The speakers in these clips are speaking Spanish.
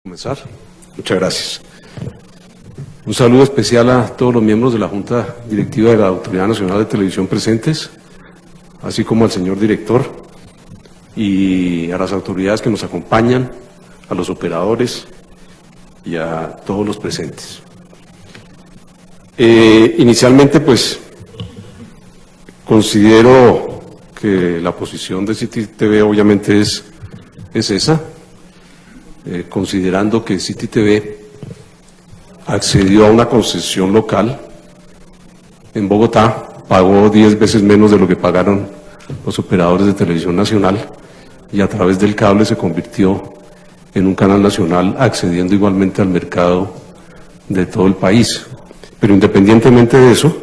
Comenzar. Muchas gracias. Un saludo especial a todos los miembros de la Junta Directiva de la Autoridad Nacional de Televisión presentes, así como al señor director y a las autoridades que nos acompañan, a los operadores y a todos los presentes. Inicialmente, pues, considero que la posición de City TV obviamente es esa. Considerando que City TV accedió a una concesión local en Bogotá, pagó 10 veces menos de lo que pagaron los operadores de televisión nacional y a través del cable se convirtió en un canal nacional accediendo igualmente al mercado de todo el país. Pero independientemente de eso,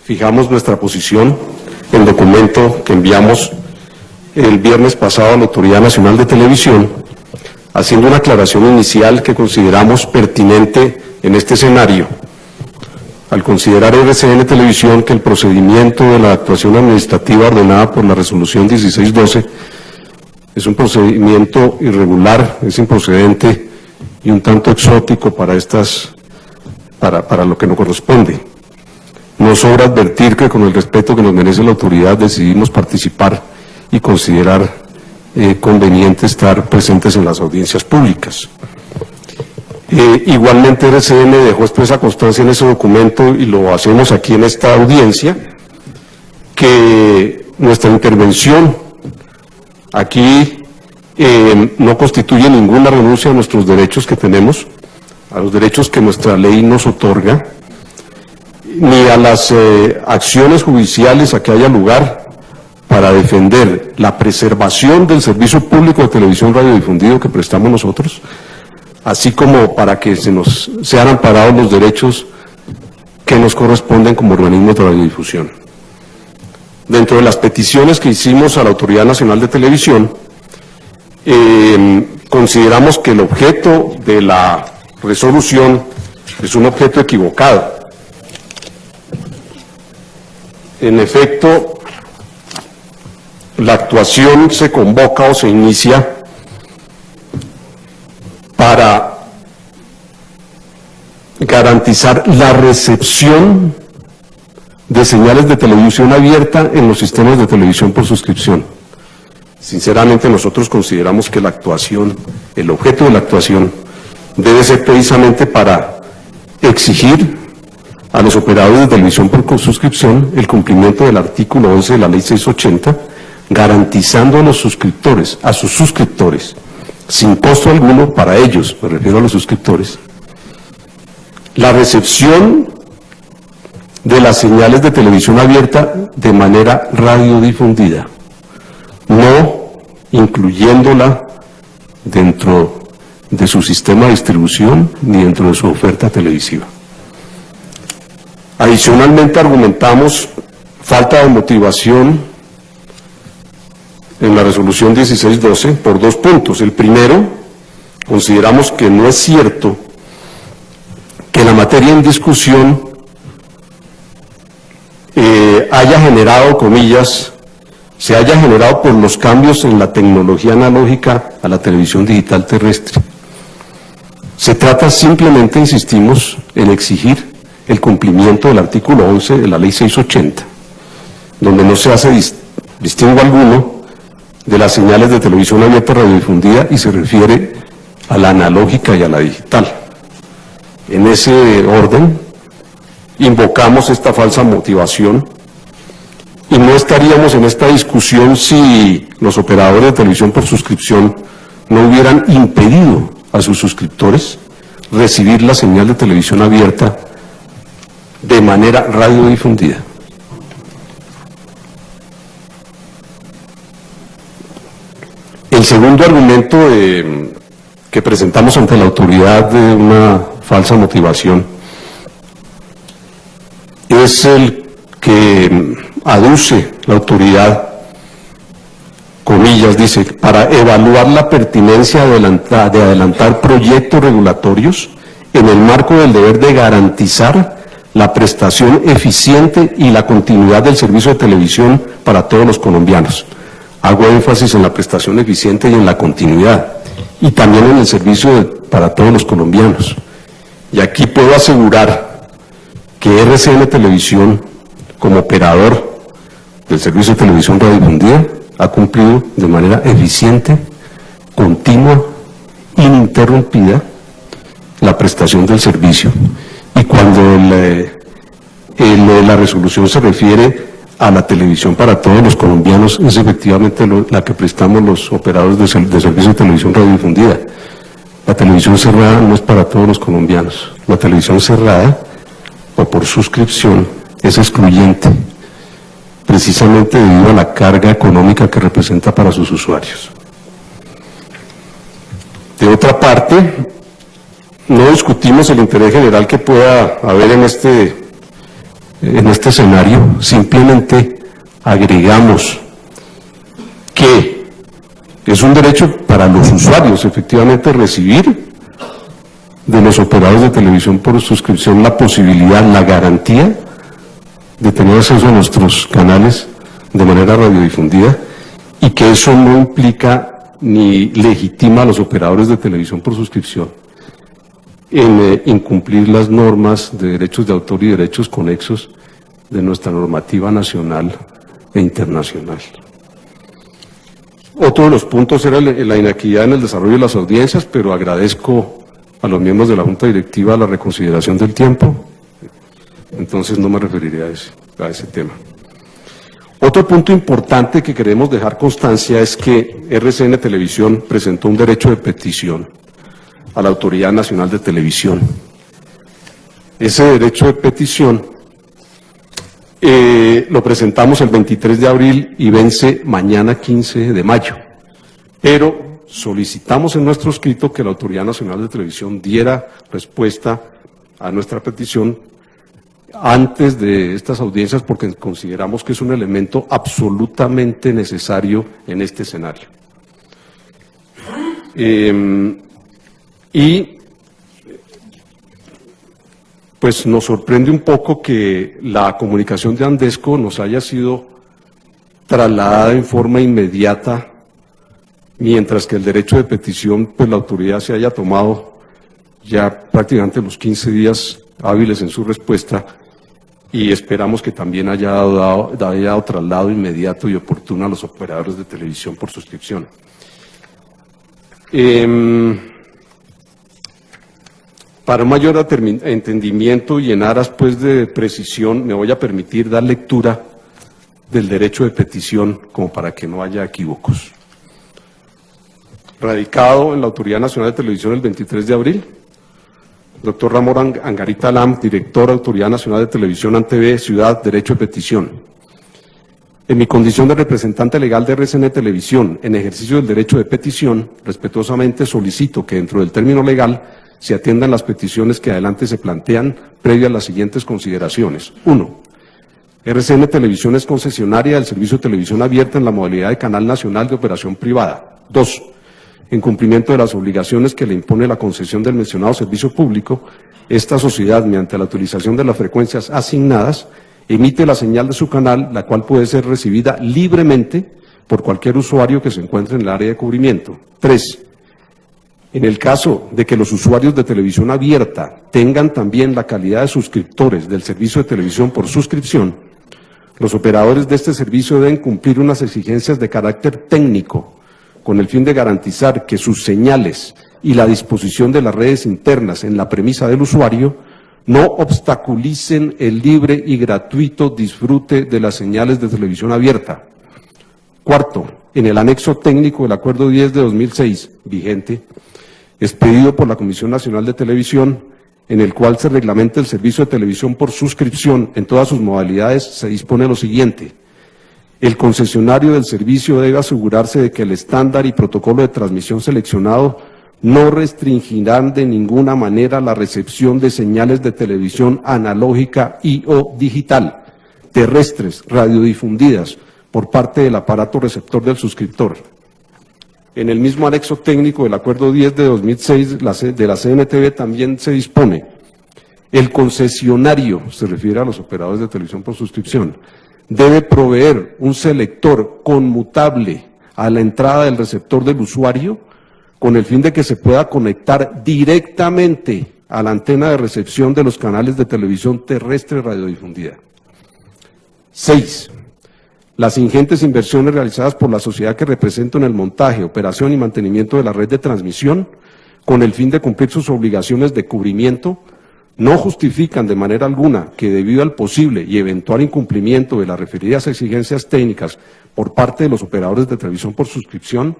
fijamos nuestra posición en el documento que enviamos el viernes pasado a la Autoridad Nacional de Televisión, haciendo una aclaración inicial que consideramos pertinente en este escenario. Al considerar RCN Televisión que el procedimiento de la actuación administrativa ordenada por la Resolución 1612 es un procedimiento irregular, es improcedente y un tanto exótico para lo que nos corresponde. No sobra advertir que con el respeto que nos merece la autoridad decidimos participar y considerar conveniente estar presentes en las audiencias públicas. Igualmente RCN dejó expresa constancia en ese documento y lo hacemos aquí en esta audiencia, que nuestra intervención aquí no constituye ninguna renuncia a nuestros derechos que tenemos, a los derechos que nuestra ley nos otorga, ni a las acciones judiciales a que haya lugar para defender la preservación del servicio público de televisión radiodifundido que prestamos nosotros, así como para que sean amparados los derechos que nos corresponden como organismo de radiodifusión. Dentro de las peticiones que hicimos a la Autoridad Nacional de Televisión, consideramos que el objeto de la resolución es un objeto equivocado. En efecto, la actuación se convoca o se inicia para garantizar la recepción de señales de televisión abierta en los sistemas de televisión por suscripción. Sinceramente, nosotros consideramos que la actuación, el objeto de la actuación, debe ser precisamente para exigir a los operadores de televisión por suscripción el cumplimiento del artículo 11 de la Ley 680, garantizando a los suscriptores, sin costo alguno para ellos, me refiero a los suscriptores, la recepción de las señales de televisión abierta de manera radiodifundida, no incluyéndola dentro de su sistema de distribución ni dentro de su oferta televisiva. Adicionalmente argumentamos falta de motivación en la resolución 1612 por 2 puntos. El primero, consideramos que no es cierto que la materia en discusión haya generado, comillas, se haya generado por los cambios en la tecnología analógica a la televisión digital terrestre. Se trata simplemente, insistimos, en exigir el cumplimiento del artículo 11 de la Ley 680, donde no se hace distingo alguno de las señales de televisión abierta radiodifundida y se refiere a la analógica y a la digital. En ese orden, invocamos esta falsa motivación y no estaríamos en esta discusión si los operadores de televisión por suscripción no hubieran impedido a sus suscriptores recibir la señal de televisión abierta de manera radiodifundida. El segundo argumento que presentamos ante la autoridad de una falsa motivación es el que aduce la autoridad, comillas, dice, para evaluar la pertinencia de adelantar proyectos regulatorios en el marco del deber de garantizar la prestación eficiente y la continuidad del servicio de televisión para todos los colombianos. Hago énfasis en la prestación eficiente y en la continuidad. y también en el servicio para todos los colombianos. Y aquí puedo asegurar que RCN Televisión, como operador del servicio de televisión radiodifundida, ha cumplido de manera eficiente, continua, ininterrumpida, la prestación del servicio. Y cuando la resolución se refiere a la televisión para todos los colombianos, es efectivamente la que prestamos los operadores de servicio de televisión radiodifundida. La televisión cerrada no es para todos los colombianos. La televisión cerrada, o por suscripción, es excluyente, precisamente debido a la carga económica que representa para sus usuarios. De otra parte, no discutimos el interés general que pueda haber en este escenario, simplemente agregamos que es un derecho para los usuarios, efectivamente, recibir de los operadores de televisión por suscripción la posibilidad, la garantía de tener acceso a nuestros canales de manera radiodifundida, y que eso no implica ni legitima a los operadores de televisión por suscripción en incumplir las normas de derechos de autor y derechos conexos de nuestra normativa nacional e internacional. Otro de los puntos era la inequidad en el desarrollo de las audiencias, pero agradezco a los miembros de la Junta Directiva la reconsideración del tiempo, entonces no me referiré a ese tema. Otro punto importante que queremos dejar constancia es que RCN Televisión presentó un derecho de petición a la Autoridad Nacional de Televisión. Ese derecho de petición lo presentamos el 23 de abril y vence mañana 15 de mayo, pero solicitamos en nuestro escrito que la Autoridad Nacional de Televisión diera respuesta a nuestra petición antes de estas audiencias, porque consideramos que es un elemento absolutamente necesario en este escenario. Y pues nos sorprende un poco que la comunicación de Andesco nos haya sido trasladada en forma inmediata, mientras que el derecho de petición, pues la autoridad se haya tomado ya prácticamente los 15 días hábiles en su respuesta, y esperamos que también haya dado traslado inmediato y oportuno a los operadores de televisión por suscripción. Para un mayor entendimiento y en aras pues de precisión, me voy a permitir dar lectura del derecho de petición como para que no haya equívocos. Radicado en la Autoridad Nacional de Televisión el 23 de abril, doctor Ramón Angarita Lam, director Autoridad Nacional de Televisión ANTV, Ciudad, Derecho de Petición. En mi condición de representante legal de RCN Televisión, en ejercicio del derecho de petición, respetuosamente solicito que dentro del término legal se atiendan las peticiones que adelante se plantean previo a las siguientes consideraciones. 1. RCN Televisión es concesionaria del servicio de televisión abierta en la modalidad de canal nacional de operación privada. 2. En cumplimiento de las obligaciones que le impone la concesión del mencionado servicio público, esta sociedad, mediante la utilización de las frecuencias asignadas, emite la señal de su canal, la cual puede ser recibida libremente por cualquier usuario que se encuentre en el área de cubrimiento. 3. En el caso de que los usuarios de televisión abierta tengan también la calidad de suscriptores del servicio de televisión por suscripción, los operadores de este servicio deben cumplir unas exigencias de carácter técnico con el fin de garantizar que sus señales y la disposición de las redes internas en la premisa del usuario no obstaculicen el libre y gratuito disfrute de las señales de televisión abierta. Cuarto, en el anexo técnico del Acuerdo 10 de 2006, vigente, expedido por la Comisión Nacional de Televisión, en el cual se reglamenta el servicio de televisión por suscripción en todas sus modalidades, se dispone lo siguiente. El concesionario del servicio debe asegurarse de que el estándar y protocolo de transmisión seleccionado no restringirán de ninguna manera la recepción de señales de televisión analógica y o digital, terrestres, radiodifundidas, por parte del aparato receptor del suscriptor. En el mismo anexo técnico del Acuerdo 10 de 2006 de la CNTV también se dispone: el concesionario, se refiere a los operadores de televisión por suscripción, debe proveer un selector conmutable a la entrada del receptor del usuario con el fin de que se pueda conectar directamente a la antena de recepción de los canales de televisión terrestre radiodifundida. 6. Las ingentes inversiones realizadas por la sociedad que representa en el montaje, operación y mantenimiento de la red de transmisión, con el fin de cumplir sus obligaciones de cubrimiento, no justifican de manera alguna que debido al posible y eventual incumplimiento de las referidas exigencias técnicas por parte de los operadores de televisión por suscripción,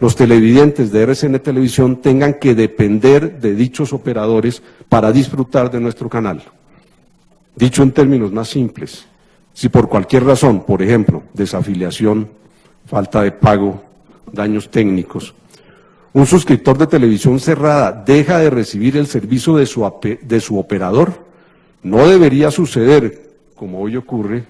los televidentes de RCN Televisión tengan que depender de dichos operadores para disfrutar de nuestro canal. Dicho en términos más simples, si por cualquier razón, por ejemplo, desafiliación, falta de pago, daños técnicos, un suscriptor de televisión cerrada deja de recibir el servicio de su operador, no debería suceder, como hoy ocurre,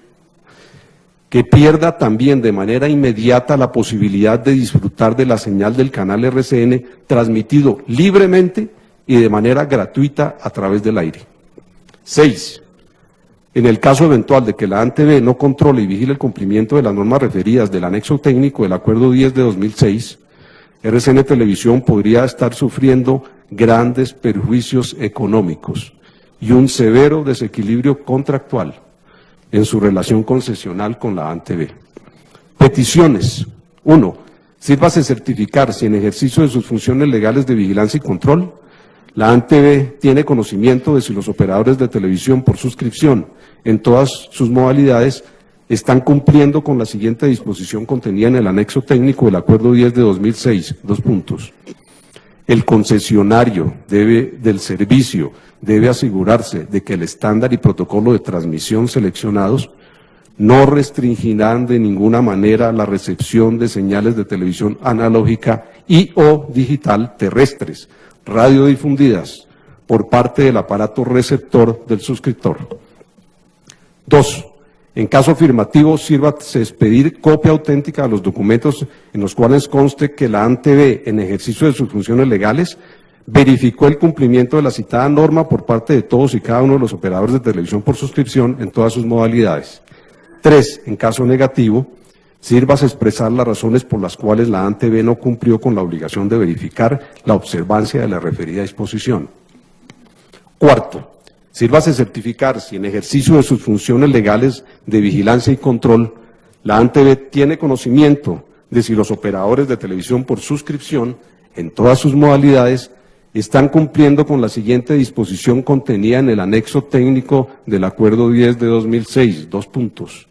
que pierda también de manera inmediata la posibilidad de disfrutar de la señal del canal RCN transmitido libremente y de manera gratuita a través del aire. 6. En el caso eventual de que la ANTV no controle y vigile el cumplimiento de las normas referidas del anexo técnico del Acuerdo 10 de 2006, RCN Televisión podría estar sufriendo grandes perjuicios económicos y un severo desequilibrio contractual en su relación concesional con la ANTV. Peticiones. 1. Sírvase certificar si en ejercicio de sus funciones legales de vigilancia y control, la ANTV tiene conocimiento de si los operadores de televisión por suscripción en todas sus modalidades están cumpliendo con la siguiente disposición contenida en el anexo técnico del Acuerdo 10 de 2006. 2 puntos. El concesionario del servicio debe asegurarse de que el estándar y protocolo de transmisión seleccionados no restringirán de ninguna manera la recepción de señales de televisión analógica y o digital terrestres, radiodifundidas, por parte del aparato receptor del suscriptor. 2. En caso afirmativo, sírvase expedir copia auténtica de los documentos en los cuales conste que la ANTV, en ejercicio de sus funciones legales, verificó el cumplimiento de la citada norma por parte de todos y cada uno de los operadores de televisión por suscripción en todas sus modalidades. 3. En caso negativo, sírvase expresar las razones por las cuales la ANTV no cumplió con la obligación de verificar la observancia de la referida disposición. 4. Sírvase certificar si en ejercicio de sus funciones legales de vigilancia y control, la ANTV tiene conocimiento de si los operadores de televisión por suscripción, en todas sus modalidades, están cumpliendo con la siguiente disposición contenida en el anexo técnico del Acuerdo 10 de 2006. 2 puntos.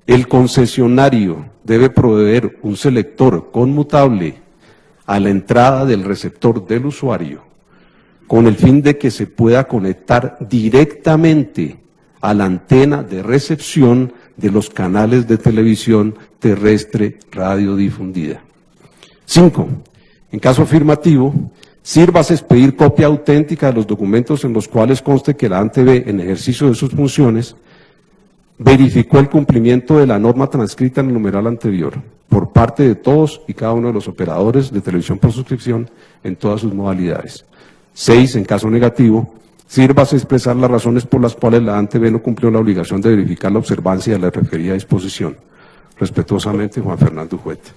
El concesionario debe proveer un selector conmutable a la entrada del receptor del usuario, con el fin de que se pueda conectar directamente a la antena de recepción de los canales de televisión terrestre radiodifundida. 5. En caso afirmativo, sírvase expedir copia auténtica de los documentos en los cuales conste que la ANTV, en ejercicio de sus funciones, verificó el cumplimiento de la norma transcrita en el numeral anterior, por parte de todos y cada uno de los operadores de televisión por suscripción en todas sus modalidades. 6. En caso negativo, sírvase expresar las razones por las cuales la ANTV no cumplió la obligación de verificar la observancia de la referida disposición. Respetuosamente, Juan Fernando Huete.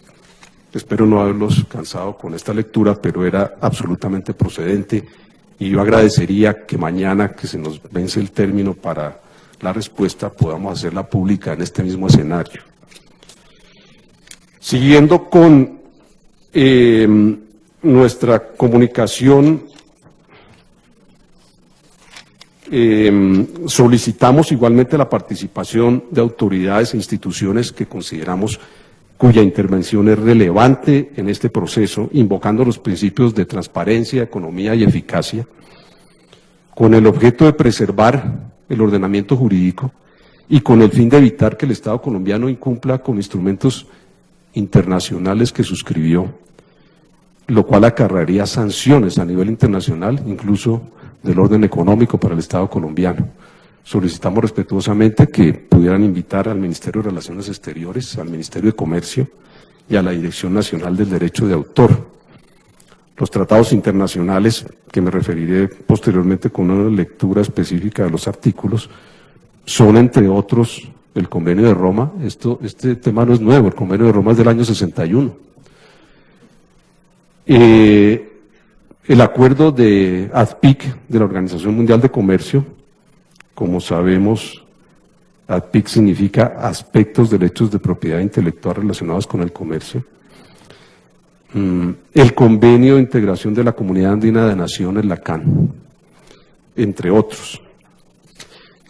Espero no haberlos cansado con esta lectura, pero era absolutamente procedente y yo agradecería que mañana, que se nos vence el término para la respuesta, podamos hacerla pública en este mismo escenario. Siguiendo con nuestra comunicación, solicitamos igualmente la participación de autoridades e instituciones que consideramos cuya intervención es relevante en este proceso, invocando los principios de transparencia, economía y eficacia, con el objeto de preservar el ordenamiento jurídico y con el fin de evitar que el Estado colombiano incumpla con instrumentos internacionales que suscribió, lo cual acarrearía sanciones a nivel internacional, incluso del orden económico para el Estado colombiano. Solicitamos respetuosamente que pudieran invitar al Ministerio de Relaciones Exteriores, al Ministerio de Comercio y a la Dirección Nacional del Derecho de Autor. Los tratados internacionales, que me referiré posteriormente con una lectura específica de los artículos, son entre otros el Convenio de Roma. Este tema no es nuevo, el Convenio de Roma es del año 61. El acuerdo de ADPIC, de la Organización Mundial de Comercio, como sabemos, ADPIC significa aspectos de derechos de propiedad intelectual relacionados con el comercio. El Convenio de Integración de la Comunidad Andina de Naciones, la CAN, entre otros.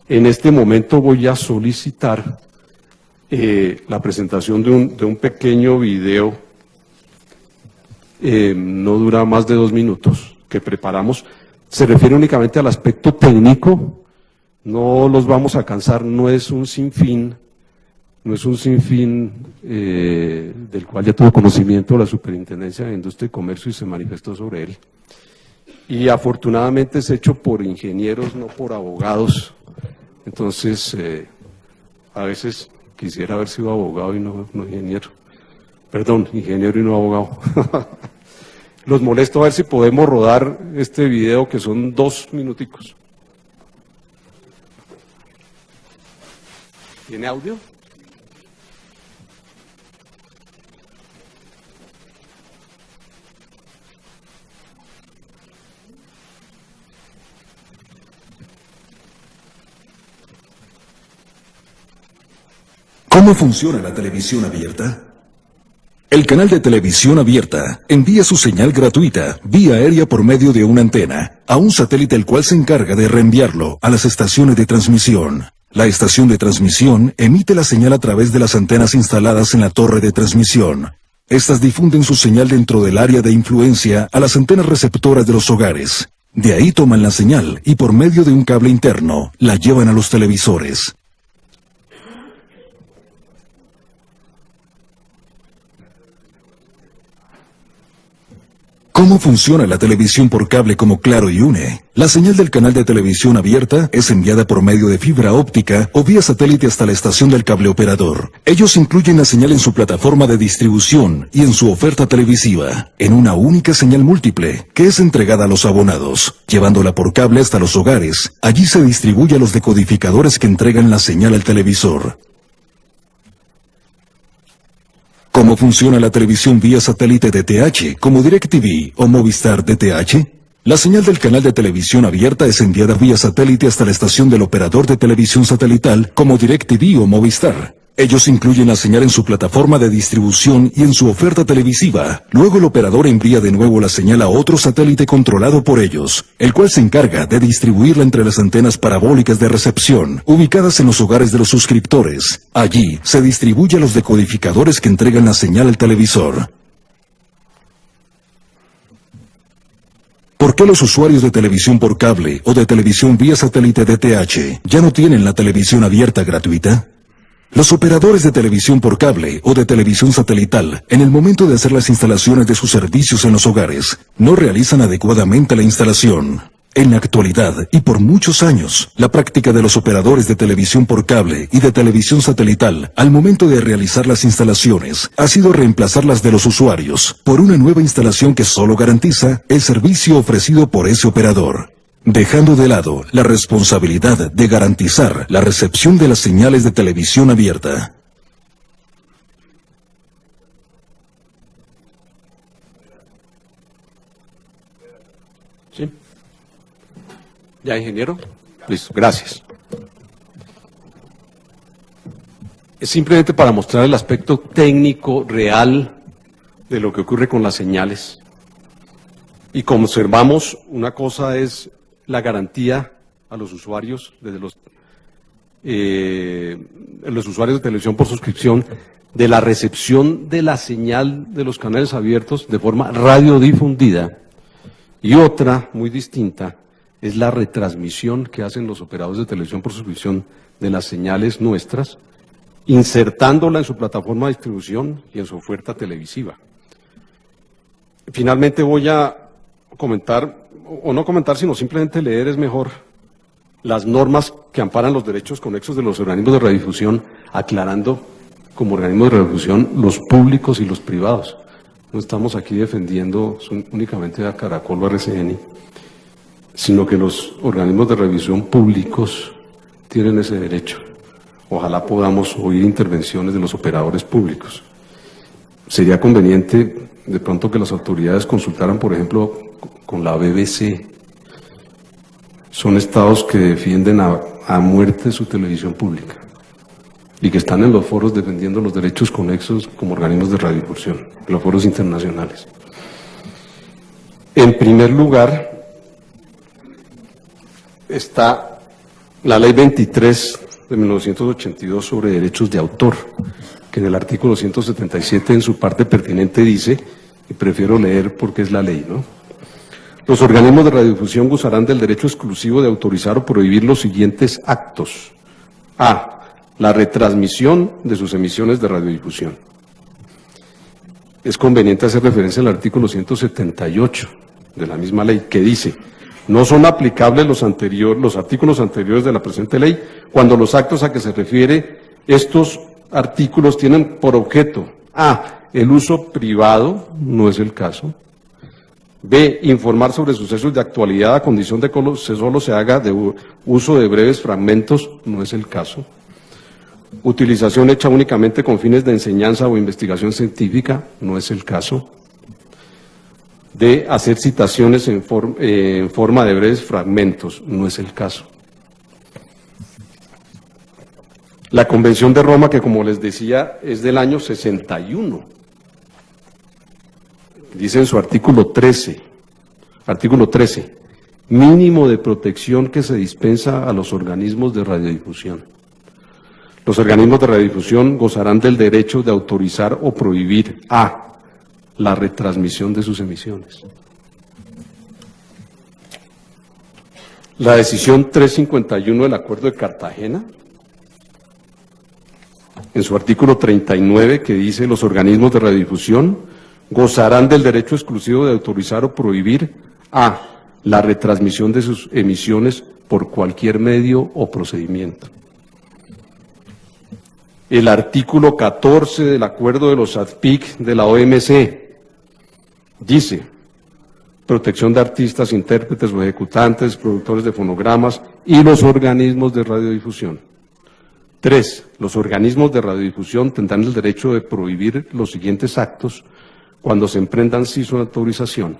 En este momento voy a solicitar la presentación de un pequeño video, no dura más de 2 minutos, que preparamos. Se refiere únicamente al aspecto técnico, no los vamos a cansar, no es un sinfín del cual ya tuvo conocimiento la Superintendencia de Industria y Comercio y se manifestó sobre él. Y afortunadamente es hecho por ingenieros, no por abogados. Entonces, a veces quisiera haber sido abogado y no ingeniero. Perdón, ingeniero y no abogado. Los molesto a ver si podemos rodar este video, que son 2 minuticos. ¿Tiene audio? ¿Cómo funciona la televisión abierta? El canal de televisión abierta envía su señal gratuita vía aérea por medio de una antena a un satélite, el cual se encarga de reenviarlo a las estaciones de transmisión. La estación de transmisión emite la señal a través de las antenas instaladas en la torre de transmisión. Estas difunden su señal dentro del área de influencia a las antenas receptoras de los hogares. De ahí toman la señal y por medio de un cable interno la llevan a los televisores. ¿Cómo funciona la televisión por cable como Claro y UNE? La señal del canal de televisión abierta es enviada por medio de fibra óptica o vía satélite hasta la estación del cable operador. Ellos incluyen la señal en su plataforma de distribución y en su oferta televisiva, en una única señal múltiple, que es entregada a los abonados, llevándola por cable hasta los hogares. Allí se distribuye a los decodificadores que entregan la señal al televisor. ¿Cómo funciona la televisión vía satélite DTH, como DirecTV o Movistar DTH? La señal del canal de televisión abierta es enviada vía satélite hasta la estación del operador de televisión satelital, como DirecTV o Movistar. Ellos incluyen la señal en su plataforma de distribución y en su oferta televisiva. Luego el operador envía de nuevo la señal a otro satélite controlado por ellos, el cual se encarga de distribuirla entre las antenas parabólicas de recepción, ubicadas en los hogares de los suscriptores. Allí se distribuye a los decodificadores que entregan la señal al televisor. ¿Por qué los usuarios de televisión por cable o de televisión vía satélite DTH ya no tienen la televisión abierta gratuita? Los operadores de televisión por cable o de televisión satelital, en el momento de hacer las instalaciones de sus servicios en los hogares, no realizan adecuadamente la instalación. En la actualidad, y por muchos años, la práctica de los operadores de televisión por cable y de televisión satelital, al momento de realizar las instalaciones, ha sido reemplazar las de los usuarios, por una nueva instalación que solo garantiza el servicio ofrecido por ese operador, dejando de lado la responsabilidad de garantizar la recepción de las señales de televisión abierta. ¿Sí? ¿Ya, ingeniero? Listo, gracias. Es simplemente para mostrar el aspecto técnico real de lo que ocurre con las señales. Y como observamos, una cosa es la garantía a los usuarios, desde los usuarios de televisión por suscripción, de la recepción de la señal de los canales abiertos de forma radiodifundida, y otra muy distinta es la retransmisión que hacen los operadores de televisión por suscripción de las señales nuestras, insertándola en su plataforma de distribución y en su oferta televisiva. Finalmente voy a comentar, o no comentar, sino simplemente leer es mejor, las normas que amparan los derechos conexos de los organismos de radiodifusión, aclarando como organismos de radiodifusión los públicos y los privados. No estamos aquí defendiendo únicamente a Caracol o a RCN, sino que los organismos de radiodifusión públicos tienen ese derecho. Ojalá podamos oír intervenciones de los operadores públicos. sería conveniente de pronto que las autoridades consultaran, por ejemplo, con la BBC. Son estados que defienden a muerte su televisión pública y que están en los foros defendiendo los derechos conexos como organismos de radiodifusión, en los foros internacionales. En primer lugar, está la Ley 23 de 1982 sobre derechos de autor, que en el artículo 177 en su parte pertinente dice, y prefiero leer porque es la ley, ¿no? Los organismos de radiodifusión gozarán del derecho exclusivo de autorizar o prohibir los siguientes actos. A. La retransmisión de sus emisiones de radiodifusión. Es conveniente hacer referencia al artículo 178 de la misma ley, que dice: no son aplicables los artículos anteriores de la presente ley cuando los actos a que se refiere estos artículos tienen por objeto: A. El uso privado, no es el caso. B. Informar sobre sucesos de actualidad a condición de que solo se haga de uso de breves fragmentos, no es el caso. Utilización hecha únicamente con fines de enseñanza o investigación científica, no es el caso. De hacer citaciones en forma de breves fragmentos, no es el caso. La Convención de Roma, que como les decía es del año 61, dice en su artículo 13, mínimo de protección que se dispensa a los organismos de radiodifusión. Los organismos de radiodifusión gozarán del derecho de autorizar o prohibir: A. La retransmisión de sus emisiones. La decisión 351 del Acuerdo de Cartagena, en su artículo 39, que dice: los organismos de radiodifusión gozarán del derecho exclusivo de autorizar o prohibir: A. La retransmisión de sus emisiones por cualquier medio o procedimiento. El artículo 14 del Acuerdo de los ADPIC de la OMC dice: protección de artistas, intérpretes o ejecutantes, productores de fonogramas y los organismos de radiodifusión. 3. Los organismos de radiodifusión tendrán el derecho de prohibir los siguientes actos cuando se emprendan sin su autorización: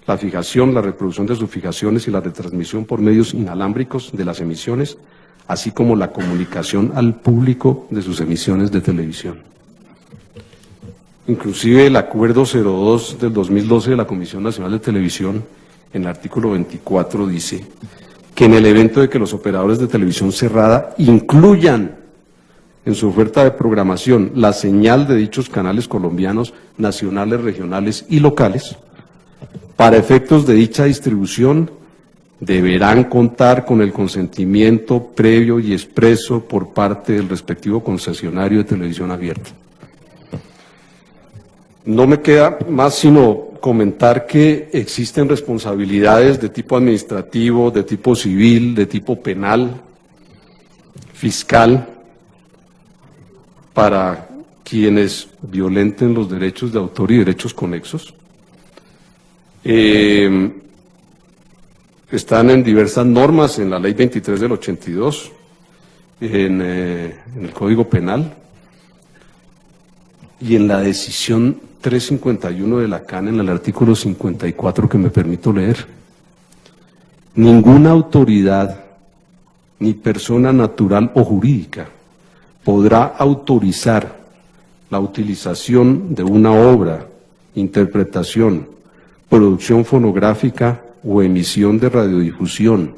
la fijación, la reproducción de sus fijaciones y la retransmisión por medios inalámbricos de las emisiones, así como la comunicación al público de sus emisiones de televisión. Inclusive el Acuerdo 02 del 2012 de la Comisión Nacional de Televisión, en el artículo 24, dice que en el evento de que los operadores de televisión cerrada incluyan en su oferta de programación la señal de dichos canales colombianos, nacionales, regionales y locales, para efectos de dicha distribución deberán contar con el consentimiento previo y expreso por parte del respectivo concesionario de televisión abierta. No me queda más sino comentar que existen responsabilidades de tipo administrativo, de tipo civil, de tipo penal, fiscal, para quienes violenten los derechos de autor y derechos conexos. Están en diversas normas, en la Ley 23 del 82, en el Código Penal y en la decisión 351 de la CAN, en el artículo 54, que me permito leer. Ninguna autoridad ni persona natural o jurídica podrá autorizar la utilización de una obra, interpretación, producción fonográfica o emisión de radiodifusión,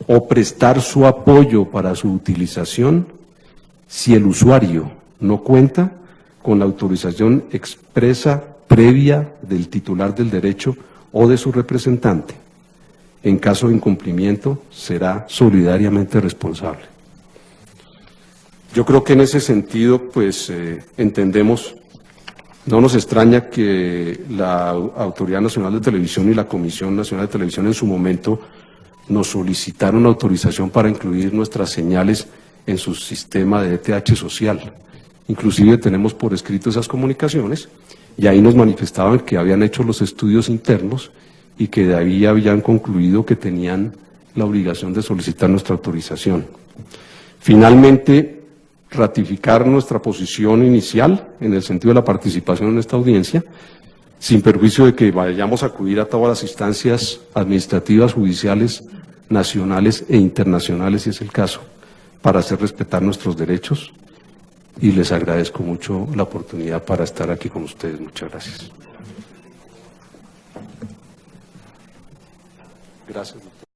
o prestar su apoyo para su utilización si el usuario no cuenta con la autorización expresa previa del titular del derecho o de su representante. En caso de incumplimiento, será solidariamente responsable. Yo creo que en ese sentido, pues, entendemos. No nos extraña que la Autoridad Nacional de Televisión y la Comisión Nacional de Televisión en su momento nos solicitaron autorización para incluir nuestras señales en su sistema de ETH social. Inclusive tenemos por escrito esas comunicaciones y ahí nos manifestaban que habían hecho los estudios internos y que de ahí habían concluido que tenían la obligación de solicitar nuestra autorización. Finalmente, ratificar nuestra posición inicial en el sentido de la participación en esta audiencia, sin perjuicio de que vayamos a acudir a todas las instancias administrativas, judiciales, nacionales e internacionales, si es el caso, para hacer respetar nuestros derechos, y les agradezco mucho la oportunidad para estar aquí con ustedes. Muchas gracias. Gracias, doctor.